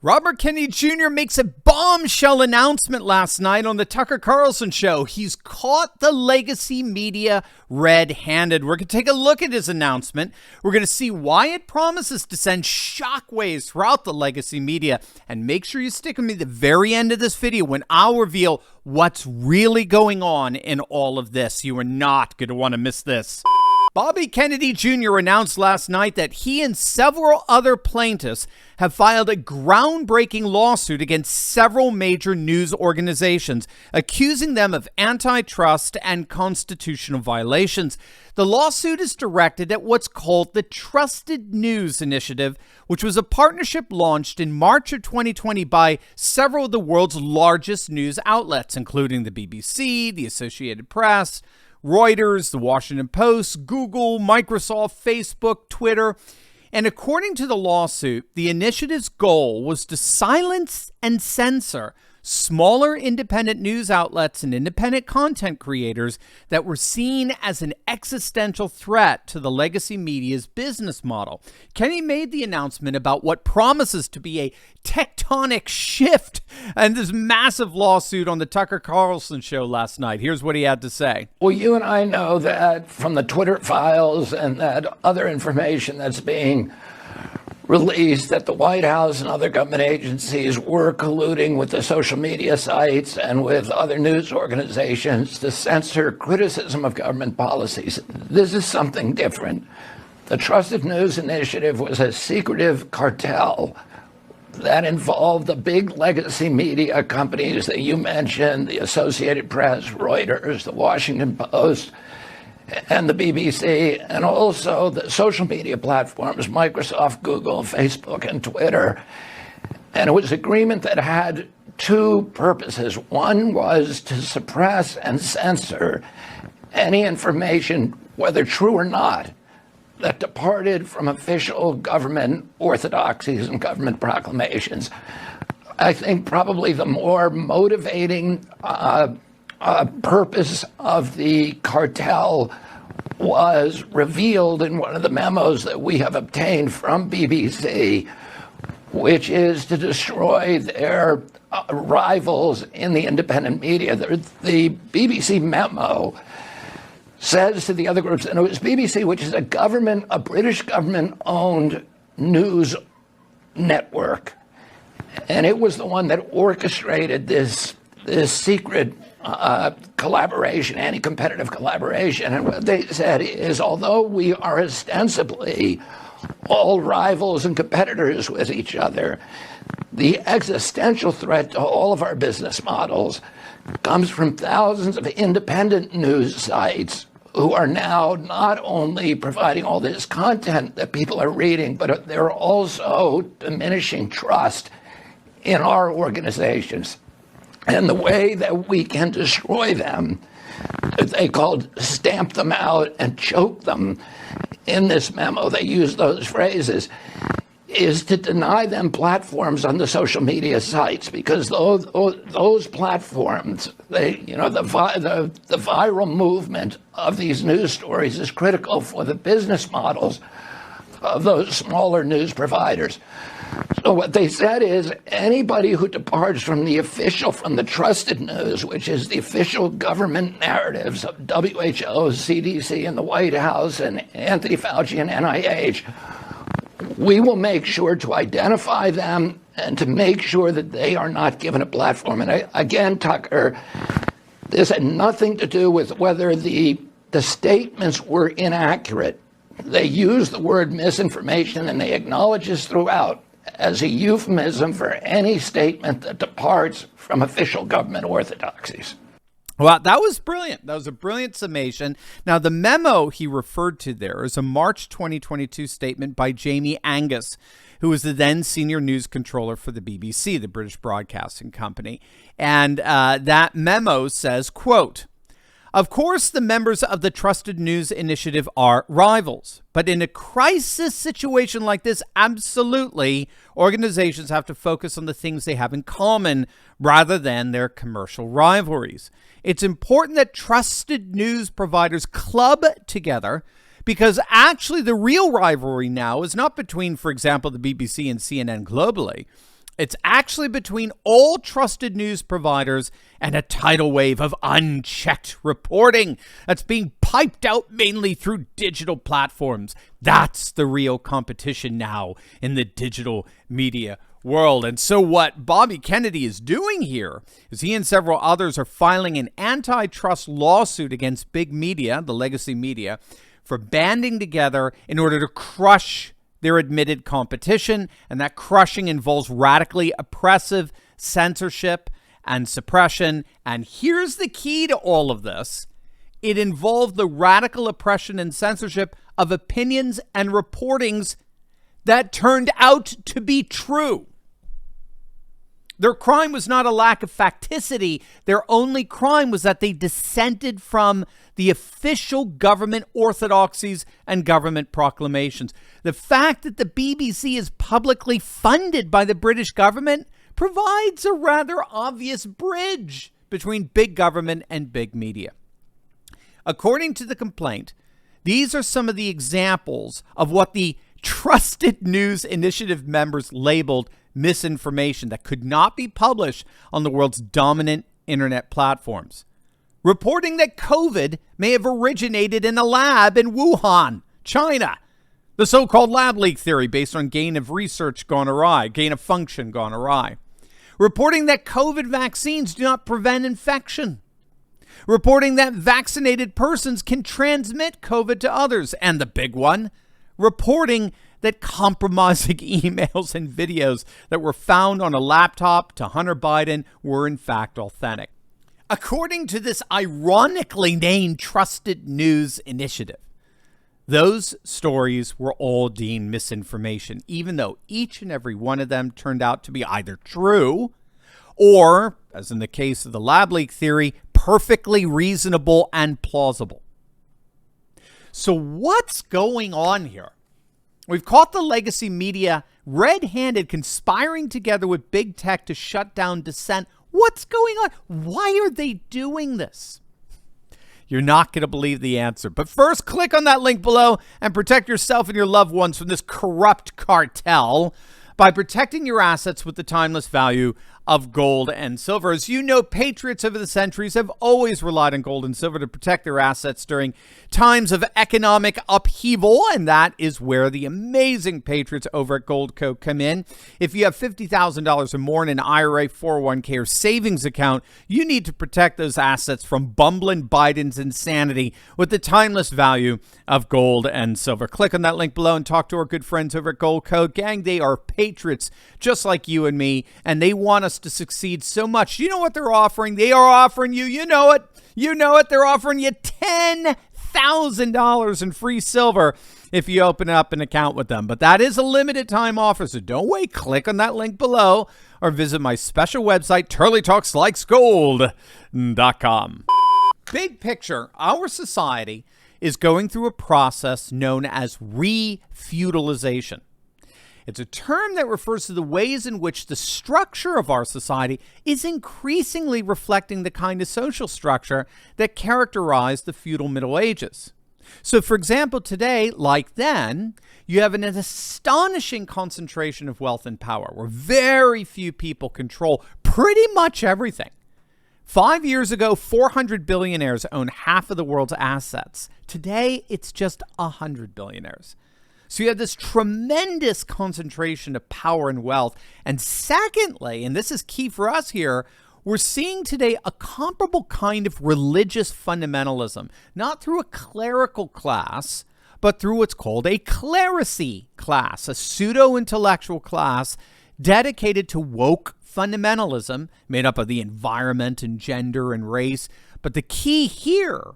Robert Kennedy Jr. makes a bombshell announcement last night on the Tucker Carlson show. He's caught the legacy media red-handed. We're going to take a look at his announcement. We're going to see why it promises to send shockwaves throughout the legacy media. And make sure you stick with me at the very end of this video when I'll reveal what's really going on in all of this. You are not going to want to miss this. Bobby Kennedy Jr. announced last night that he and several other plaintiffs have filed a groundbreaking lawsuit against several major news organizations, accusing them of antitrust and constitutional violations. The lawsuit is directed at what's called the Trusted News Initiative, which was a partnership launched in March of 2020 by several of the world's largest news outlets, including the BBC, the Associated Press, Reuters, the Washington Post, Google, Microsoft, Facebook, Twitter. And according to the lawsuit, the initiative's goal was to silence and censor smaller independent news outlets and independent content creators that were seen as an existential threat to the legacy media's business model. Kenny made the announcement about what promises to be a tectonic shift and this massive lawsuit on the Tucker Carlson show last night. Here's what he had to say. Well, you and I know that from the Twitter files and that other information that's being released that the White House and other government agencies were colluding with the social media sites and with other news organizations to censor criticism of government policies. This is something different. The Trusted News Initiative was a secretive cartel that involved the big legacy media companies that you mentioned, the Associated Press, Reuters, the Washington Post, and the BBC, and also the social media platforms, Microsoft, Google, Facebook, and Twitter. And it was an agreement that had two purposes. One was to suppress and censor any information, whether true or not, that departed from official government orthodoxies and government proclamations. I think probably the more motivating purpose of the cartel was revealed in one of the memos that we have obtained from BBC, which is to destroy their rivals in the independent media. The BBC memo says to the other groups, and it was BBC, which is a British government-owned news network, and it was the one that orchestrated this secret collaboration, anti-competitive collaboration. And what they said is, although we are ostensibly all rivals and competitors with each other, the existential threat to all of our business models comes from thousands of independent news sites who are now not only providing all this content that people are reading, but they're also diminishing trust in our organizations. And the way that we can destroy them, they called stamp them out and choke them. In this memo, they use those phrases, is to deny them platforms on the social media sites, because those platforms, the viral movement of these news stories is critical for the business models of those smaller news providers. So what they said is anybody who departs from the trusted news, which is the official government narratives of WHO, CDC, and the White House, and Anthony Fauci and NIH, we will make sure to identify them and to make sure that they are not given a platform. And again, Tucker, this had nothing to do with whether the statements were inaccurate. They use the word misinformation, and they acknowledge this throughout as a euphemism for any statement that departs from official government orthodoxies. Well, that was brilliant. That was a brilliant summation. Now, the memo he referred to there is a March 2022 statement by Jamie Angus, who was the then senior news controller for the BBC, the British Broadcasting Company. And that memo says, quote, "Of course, the members of the Trusted News Initiative are rivals, but in a crisis situation like this, absolutely, organizations have to focus on the things they have in common rather than their commercial rivalries. It's important that trusted news providers club together because actually the real rivalry now is not between, for example, the BBC and CNN globally. It's actually between all trusted news providers and a tidal wave of unchecked reporting that's being piped out mainly through digital platforms. That's the real competition now in the digital media world. And so what Bobby Kennedy is doing here is he and several others are filing an antitrust lawsuit against big media, the legacy media, for banding together in order to crush their admitted competition, and that crushing involves radically oppressive censorship and suppression. And here's the key to all of this. It involved the radical oppression and censorship of opinions and reportings that turned out to be true. Their crime was not a lack of facticity. Their only crime was that they dissented from the official government orthodoxies and government proclamations. The fact that the BBC is publicly funded by the British government provides a rather obvious bridge between big government and big media. According to the complaint, these are some of the examples of what the Trusted News Initiative members labeled misinformation that could not be published on the world's dominant internet platforms. Reporting that COVID may have originated in a lab in Wuhan, China. The so-called lab leak theory based on gain of function gone awry. Reporting that COVID vaccines do not prevent infection. Reporting that vaccinated persons can transmit COVID to others. And the big one, reporting that compromising emails and videos that were found on a laptop to Hunter Biden were in fact authentic. According to this ironically named Trusted News Initiative, those stories were all deemed misinformation, even though each and every one of them turned out to be either true or, as in the case of the lab leak theory, perfectly reasonable and plausible. So what's going on here? We've caught the legacy media red-handed conspiring together with big tech to shut down dissent. What's going on? Why are they doing this? You're not going to believe the answer. But first, click on that link below and protect yourself and your loved ones from this corrupt cartel by protecting your assets with the timeless value of gold and silver. As you know, patriots over the centuries have always relied on gold and silver to protect their assets during times of economic upheaval, and that is where the amazing patriots over at Goldco come in. If you have $50,000 or more in an IRA, 401k, or savings account, you need to protect those assets from bumbling Biden's insanity with the timeless value of gold and silver. Click on that link below and talk to our good friends over at Goldco. Gang, they are patriots just like you and me, and they want us to succeed so much. You know what they're offering? They are offering you, you know it, they're offering you $10,000 in free silver if you open up an account with them. But that is a limited time offer, so don't wait. Click on that link below or visit my special website, turleytalkslikesgold.com. Big picture, our society is going through a process known as re-feudalization. It's a term that refers to the ways in which the structure of our society is increasingly reflecting the kind of social structure that characterized the feudal Middle Ages. So, for example, today, like then, you have an astonishing concentration of wealth and power where very few people control pretty much everything. 5 years ago, 400 billionaires owned half of the world's assets. Today, it's just 100 billionaires. So you have this tremendous concentration of power and wealth. And secondly, and this is key for us here, we're seeing today a comparable kind of religious fundamentalism, not through a clerical class, but through what's called a clerisy class, a pseudo-intellectual class dedicated to woke fundamentalism, made up of the environment and gender and race. But the key here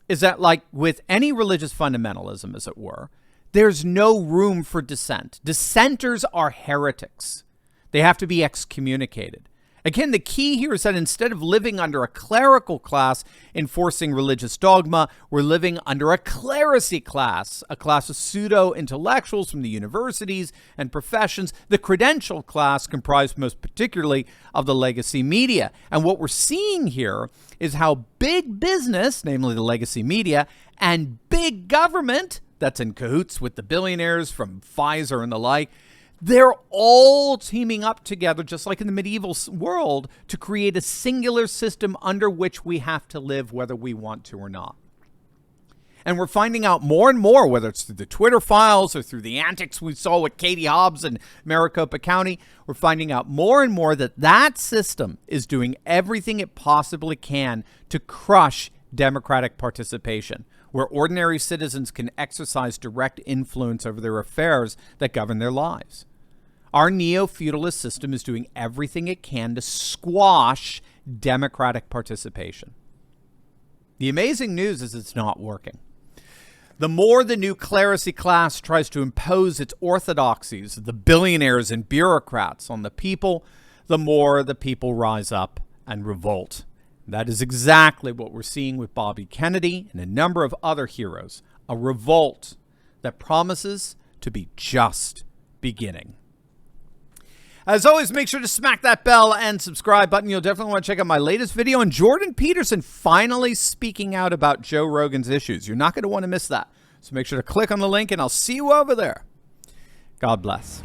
is that, like with any religious fundamentalism, as it were, there's no room for dissent. Dissenters are heretics. They have to be excommunicated. Again, the key here is that instead of living under a clerical class enforcing religious dogma, we're living under a clerisy class, a class of pseudo-intellectuals from the universities and professions, the credential class comprised most particularly of the legacy media. And what we're seeing here is how big business, namely the legacy media, and big government, that's in cahoots with the billionaires from Pfizer and the like, They're all teaming up together, just like in the medieval world, to create a singular system under which we have to live whether we want to or not. And we're finding out more and more, whether it's through the Twitter files or through the antics we saw with Katie Hobbs in Maricopa County, we're finding out more and more that that system is doing everything it possibly can to crush democratic participation, where ordinary citizens can exercise direct influence over their affairs that govern their lives. Our neo-feudalist system is doing everything it can to squash democratic participation. The amazing news is it's not working. The more the new clerisy class tries to impose its orthodoxies, the billionaires and bureaucrats, on the people, the more the people rise up and revolt. That is exactly what we're seeing with Bobby Kennedy and a number of other heroes. A revolt that promises to be just beginning. As always, make sure to smack that bell and subscribe button. You'll definitely want to check out my latest video on Jordan Peterson finally speaking out about Joe Rogan's issues. You're not going to want to miss that. So make sure to click on the link, and I'll see you over there. God bless.